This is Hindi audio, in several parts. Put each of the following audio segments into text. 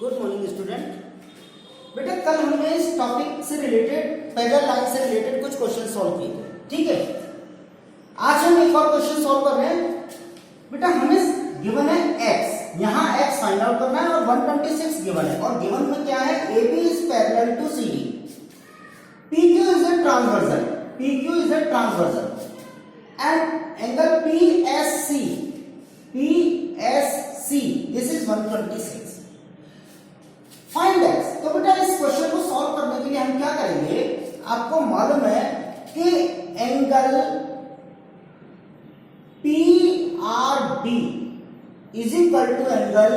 Good morning student. बेटा कल हमने इस टॉपिक से रिलेटेड पैरेलल लाइन से रिलेटेड कुछ क्वेश्चन सॉल्व किए थे, ठीक है। आज हम एक और क्वेश्चन सॉल्व कर रहे हैं। बेटा हमें गिवन है x, यहाँ x फाइंड आउट करना है और 126 गिवन है और गिवन में क्या है, AB is parallel to CD, PQ is a transversal, PQ is a transversal and angle PSC, this is 126. Find x। तो बेटा इस क्वेश्चन को सॉल्व करने के लिए हम क्या करेंगे, आपको मालूम है कि angle PRD is equal to angle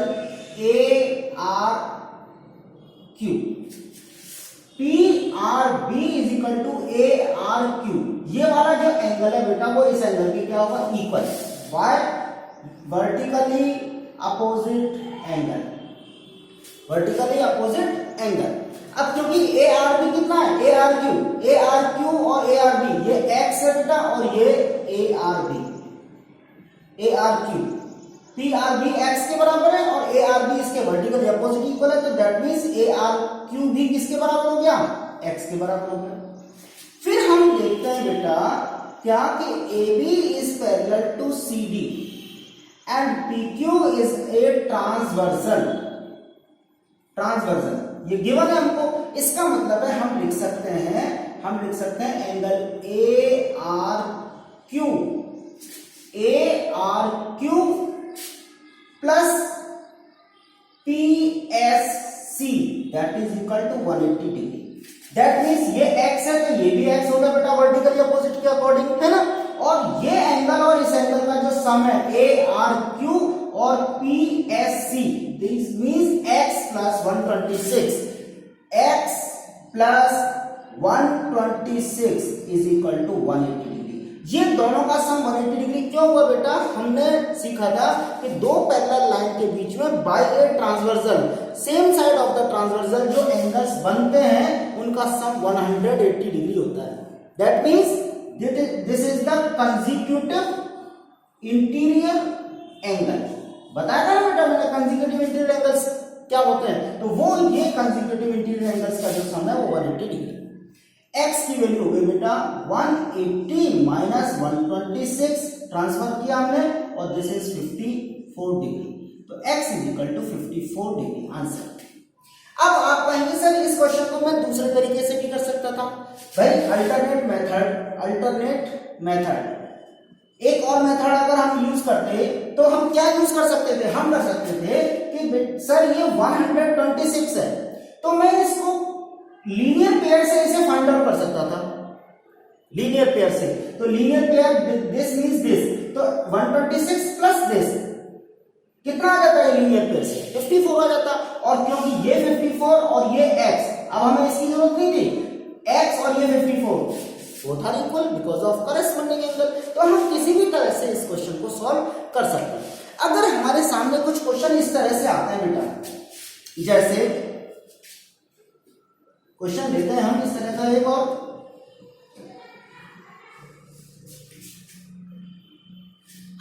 ARQ, PRB is equal to ARQ। ये वाला जो एंगल है बेटा वो इस एंगल के क्या होगा, equal. Why, vertically opposite angle, vertically opposite angle. अब क्योंकि ARB कितना है, ARQ और ARB ये x है बेटा और ये ARQ, PRB x के बराबर है और ARB इसके वर्टिकली अपोजिट इक्वल है, तो दैट मींस ARQ भी किसके बराबर हो गया, x के बराबर हो गया। फिर हम देखते हैं बेटा क्या कि AB is parallel to CD and PQ is a transversal, ये गिवन है हमको। इसका मतलब है हम लिख सकते हैं angle ARQ plus PSC that is equal to 180 degree. That means ये x है तो ये भी x होगा बेटा वर्टिकली अपोजिट के अकॉर्डिंग, है ना। और ये एंगल और इस एंगल का जो सम है ARQ और PSC, this means x plus 126, x plus 126 is equal to 180 degree. ये दोनों का सम 180 डिग्री क्यों हुआ बेटा, हमने सीखा था कि दो पैरेलल लाइन के बीच में by a transversal, same side of the transversal जो एंगल्स बनते हैं उनका सम 180 डिग्री होता है। That means this is the consecutive interior angle. बताया था ना बेटा मैंने कंसेक्यूटिव इंटीरियर एंगल्स क्या होते हैं, तो वो ये कंसेक्यूटिव इंटीरियर एंगल्स का जो सम है वो 180 डिग्री। x की वैल्यू हो गई बेटा 180 माइनस 126, ट्रांसफर किया हमने और दिस इज 54 डिग्री, तो x is equal to 54 degree answer. अब आप कहेंगे सर इस क्वेश्चन को मैं दूसरे तरीके से भी कर सकता था। भाई अल्टरनेट मेथड, एक और मेथड अगर हम यूज करते तो हम क्या यूज कर सकते थे, हम कर सकते थे कि सर ये 126 है तो मैं इसको लीनियर पेयर से इसे फाइंड आउट कर सकता था, लीनियर पेयर से। तो linear pair this means this, तो 126 प्लस दिस कितना आ जाता है लीनियर पेयर से, 54 आ जाता। और क्योंकि ये 54 और ये x, अब हमें इसकी जरूरत नहीं थी, x और ये 54 both are equal because of corresponding angle. तो हम किसी भी तरह से इस क्वेश्चन को सॉल्व कर सकते हैं। अगर हमारे सामने कुछ क्वेश्चन इस तरह से आते हैं बेटा, जैसे क्वेश्चन लेते हैं हम इस तरह का एक और,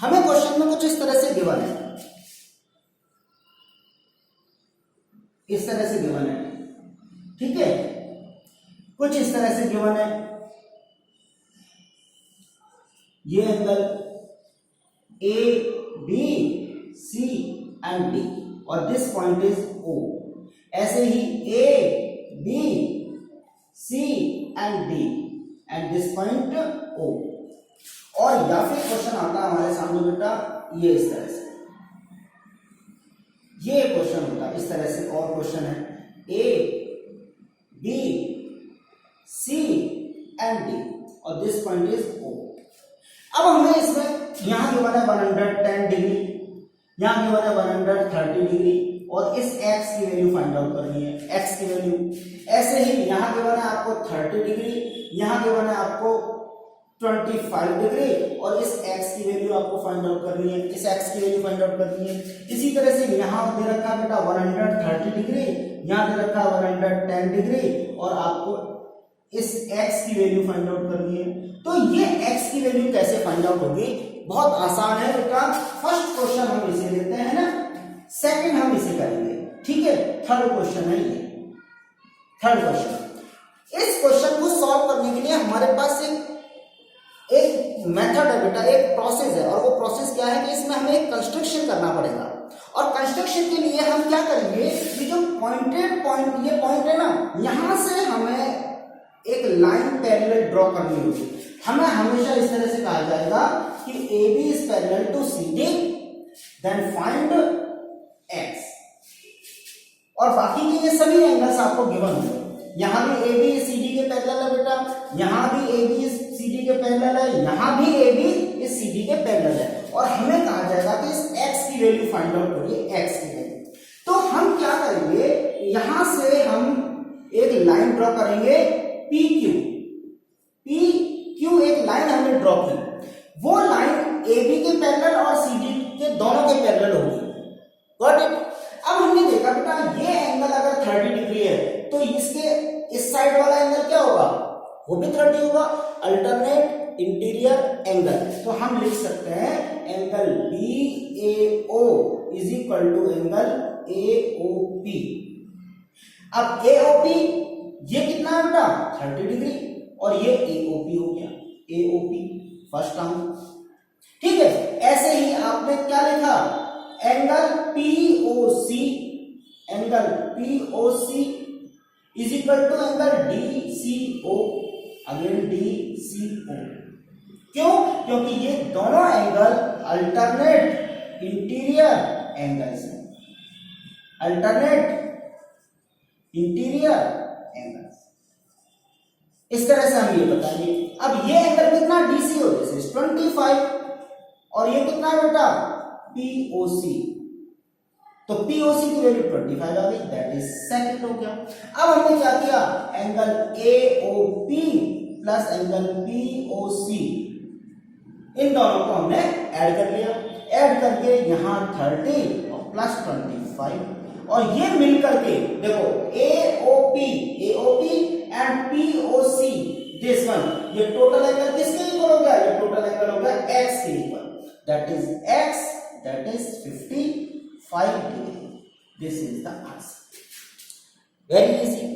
हमें क्वेश्चन में कुछ इस तरह से गिवन है, इस तरह से गिवन है, ठीक है, कुछ इस तरह से गिवन है। ये एंगल ABC एंड D और दिस पॉइंट इज O। ऐसे ही ABC and D and this point O। और या फिर क्वेश्चन आता है हमारे सामने बेटा ये इस तरह से, ये क्वेश्चन होता है इस तरह से, और क्वेश्चन है ABC एंड D और दिस पॉइंट इज O। अब हमें इसमें यहां गिवन है 110 डिग्री, यहां गिवन है 130 डिग्री और इस x की वैल्यू फाइंड आउट करनी है, x की वैल्यू। ऐसे ही यहां गिवन है आपको 30 डिग्री, यहां गिवन है आपको 25 डिग्री और इस x की वैल्यू आपको फाइंड आउट करनी है, इस x की वैल्यू फाइंड आउट करनी है। इसी तरह से यहां दे रखा बेटा 130 डिग्री, यहां दे रखा 110 डिग्री और आपको इस x की वैल्यू फाइंड आउट करनी है। तो ये x की वैल्यू कैसे फाइंड आउट होगी, बहुत आसान है बेटा। फर्स्ट क्वेश्चन हम इसे लेते हैं ना, सेकंड हम इसे करेंगे। ठीक है, थर्ड क्वेश्चन है ये। थर्ड क्वेश्चन, इस क्वेश्चन को सॉल्व करने के लिए हमारे पास एक मेथड है बेटा, एक प्रोसेस है। और वो प्रोसेस क्या है कि इसमें हमें एक कंस्ट्रक्शन करना पड़ेगा। और कंस्ट्रक्शन के लिए हम क्या करेंगे, ये जो पॉइंटेड पॉइंट, ये पॉइंट है ना, यहां से हमें एक लाइन पैरेलल ड्रॉ करनी होगी। हमें हमेशा इस तरह से कहा जाएगा कि AB is parallel to CD, then find X। और बाकी के ये सभी एंगल्स आपको गिवन होंगे। यहां भी AB CD के पैरेलल है बेटा, यहां भी AB CD के पैरेलल है, यहां भी AB इस CD के पैरेलल है। और हमें कहा जाएगा कि इस X की वैल्यू फाइंड आउट करिए, X की वैल्यू। तो हम क्या करेंगे, यहां से हम एक लाइन ड्रॉ करेंगे PQ। PQ एक लाइन हमने ड्रॉ की, वो लाइन AB के पैरेलल और CD के दोनों के पैरेलल होगी। Got it. अब हमने देखा बेटा ये एंगल अगर 30 डिग्री है तो इसके इस साइड वाला एंगल क्या होगा, वो भी 30 होगा, अल्टरनेट इंटीरियर एंगल। तो हम लिख सकते हैं angle BAO is equal to angle AOP। अब AOP ये कितना है बेटा, 30 डिग्री, और ये AOP हो गया, AOP फर्स्ट टर्म। ठीक है, ऐसे ही आपने क्या लिखा, angle POC, angle POC is equal to angle DCO, again DCO। क्यों, क्योंकि ये दोनों एंगल अल्टरनेट इंटीरियर एंगल्स हैं, अल्टरनेट इंटीरियर एंगल्स। इस तरह से हम ये बताएंगे। अब ये एंगल कितना, DCO, दिस इज 25, और ये कितना बेटा, POC। तो POC की वैल्यू 25 आ गई, दैट इज सेकंड हो गया। अब हमने क्या किया, angle AOP plus angle POC, इन दोनों को हमने ऐड कर लिया। ऐड करके यहां 30 और प्लस 25, और ये मिल करके देखो AOP and POC, this one, ये टोटल एंगल किसके इक्वल हो गया, ये टोटल एंगल हो गया X के equal, that is X, that is 55 degree. This is the answer, very easy.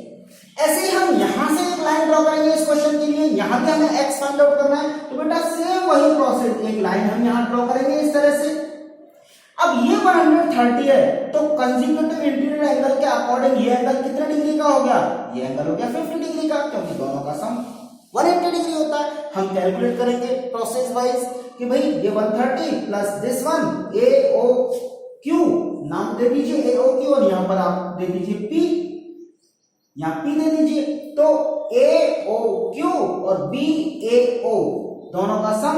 ऐसे ही हम यहां से एक लाइन ड्रॉ करेंगे इस क्वेश्चन के लिए, यहां भी हमें X फाइंड आउट करना है। तो बेटा सेम वही प्रोसेस, एक लाइन हम यहां ड्रॉ करेंगे इस तरह से। अब ये 130 है, तो कंसेक्यूटिव इंटीरियर एंगल के अकॉर्डिंग ये एंगल कितने डिग्री का हो गया, ये एंगल हो गया 50 डिग्री का, क्योंकि दोनों का सम 180 डिग्री होता है। हम कैलकुलेट करेंगे प्रोसेस वाइज कि भाई ये 130 प्लस दिस वन AOQ, नाम दे दीजिए AOQ, और यहां पर आप दे दीजिए P, यहां P दे दीजिए। तो AOQ और BAO दोनों का सम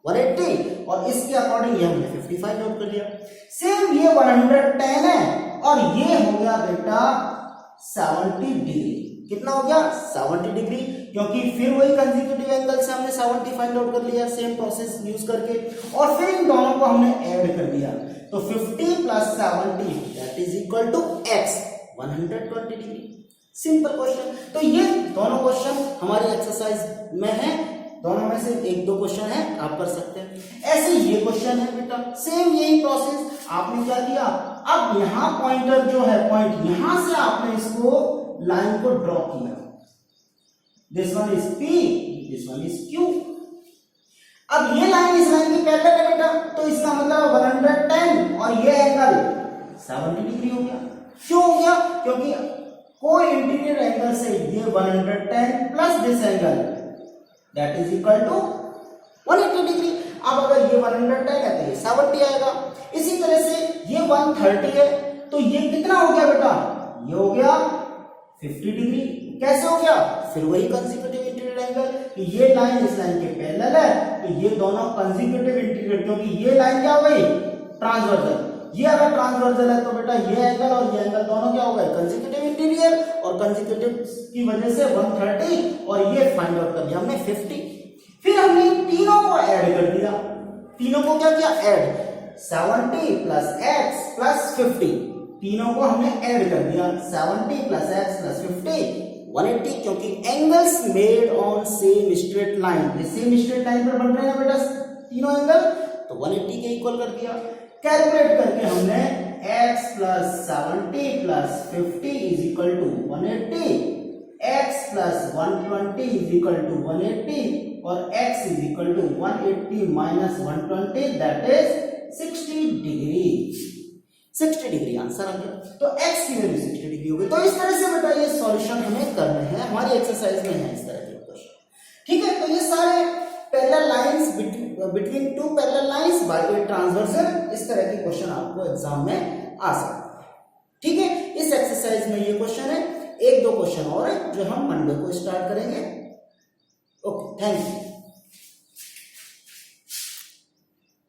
180, और इसके अकॉर्डिंग ये हमने 55 नोट कर लिया। सेम ये 110 है, और ये हो गया बेटा 70 डिग्री। कितना हो गया, 70 डिग्री, क्योंकि फिर वही कंसेक्यूटिव एंगल से हमने 70 फाइंड आउट कर लिया सेम प्रोसेस यूज करके, और फिर इन दोनों को हमने ऐड कर दिया। तो 50 plus 70 that is equal to X, 120 degree. Simple question. तो ये दोनों क्वेश्चन हमारी एक्सरसाइज में है, दोनों में से एक दो क्वेश्चन है, आप कर सकते हैं। ऐसे ये क्वेश्चन है बेटा, सेम यही प्रोसेस। आपने क्या किया, अब यहां पॉइंटर जो है, पॉइंट यहां से आपने इसको लाइन को ड्रॉ किया, this one is P, this one is Q। अब ये लाइन इस लाइन की पैरेलल है बेटा, तो इसका मतलब 110 और ये एंगल 70 डिग्री हो गया। क्यों हो गया, क्योंकि कोई इंटीरियर एंगल से ये 110 plus this angle that is equal to 180 degree. अब अगर ये 110 है तो ये 70 आएगा। इसी तरह से ये 130 है, तो ये कितना हो गया बेटा, ये हो गया 50 डिग्री। कैसे हो गया, फिर वही कंसेक्यूटिव इंटीरियर एंगल, कि ये लाइन इस लाइन के पैरेलल है, तो ये दोनों कंसेक्यूटिव इंटीरियर, क्योंकि ये लाइन क्या हो गई, ट्रांसवर्सल। ये अगर ट्रांसवर्सल है तो बेटा ये एंगल और ये एंगल दोनों क्या हो गए, कंसेक्यूटिव इंटीरियर, और कंसेक्यूटिव की वजह से 130, और ये फाइंड आउट कर दिया हमने 50। फिर हमने तीनों को ऐड कर दिया। तीनों को क्या किया, ऐड, 70 प्लस X प्लस 50, तीनों को हमने ऐड कर दिया। 70 प्लस X प्लस 50 180, क्योंकि angles made on same straight line, ये सेम स्ट्रेट लाइन पर बन रहे हैं बेटा तीनों एंगल, तो 180 के इक्वल कर दिया। कैलकुलेट करके हमने X plus 70 plus 50 is equal to 180, x plus 120 is equal to 180 और x is equal to 180 minus 120 that is 60 degree. 60 degree answer आ गया। तो x की वैल्यू 60 डिग्री हो गई। तो इस तरह से बेटा ये सॉल्यूशन हमें करने हैं, हमारी एक्सरसाइज में है इस तरह के क्वेश्चन। ठीक है, तो ये सारे parallel lines between two parallel lines by a transversal, इस तरह के क्वेश्चन आपको एग्जाम में आ सकते हैं। ठीक है, इस एक्सरसाइज में ये क्वेश्चन है, एक दो क्वेश्चन और है जो हम मंडे को स्टार्ट करेंगे। Okay, thank you.